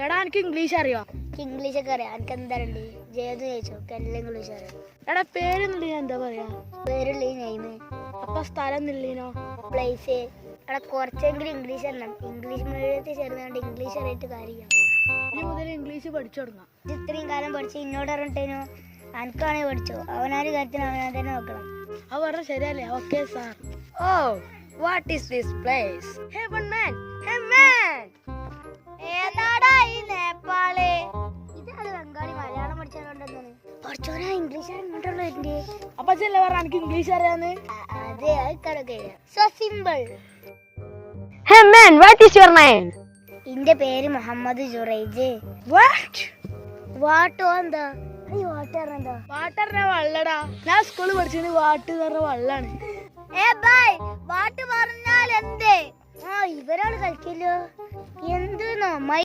എടാ എനിക്ക് ഇംഗ്ലീഷ് അറിയോ? ഇംഗ്ലീഷ് ഒക്കെ അറിയാം. എനിക്ക് എന്താറുണ്ട് ജേത് ചോദിച്ചോ? എല്ലാം ഇംഗ്ലീഷ് അറിയാം. എടാ പേരെന്നില്ല എന്താ പറയാ? പേരുള്ള നെയിം, അപ്പൊ സ്ഥലം എന്നില്ലേനോ? പ്ലേസ്. എടാ കുറച്ചെങ്കിലും ഇംഗ്ലീഷ് അറിയണം. ഇംഗ്ലീഷ് മീഡിയത്തിൽ ചേർന്നുകൊണ്ട് ഇംഗ്ലീഷ് അറിയിട്ട് കാര്യമില്ല. ഇനി മുതൽ ഇംഗ്ലീഷ് പഠിച്ചു തുടങ്ങാം. ഇത് ഇത്രയും കാലം പഠിച്ച് ഇന്നോട് പറഞ്ഞിട്ടേനോ അനക്കാണെങ്കിൽ പഠിച്ചോ. അവനാര് കാര്യത്തിന് അവനാ തന്നെ നോക്കണം. അത് പറഞ്ഞ ശരിയല്ലേ? Okay sir. Oh, what is this place? Heaven man. ഏതാടാ ഈ നേപ്പാള്? ഇതാണ് ബംഗാളി മലയാളം പഠിച്ചാലുണ്ടെന്നാണ്. പഠിച്ചോനാ ഇംഗ്ലീഷ് ഇങ്ങോട്ടുള്ള എന്റെ അപ്പൊ അച്ഛല്ലേ പറഞ്ഞ എനിക്ക് ഇംഗ്ലീഷ് അറിയാന്ന്? അതെ അതൊക്കെ so simple. Hey man, what is your name? എന്റെ പേര് മുഹമ്മദ് ജുറൈജ്. What? വാട്ടോ എന്താ? ഈ വാട്ടർ എന്താ? വാട്ടറിന വള്ളടാ. ഞാൻ സ്കൂളിൽ പഠിച്ചത് വാട്ട് പറഞ്ഞ വള്ളാണ്. വാട്ട് പറഞ്ഞാൽ എന്തേ? ഇവരാള് കളിക്കല്ലോ. എന്തെന്നോ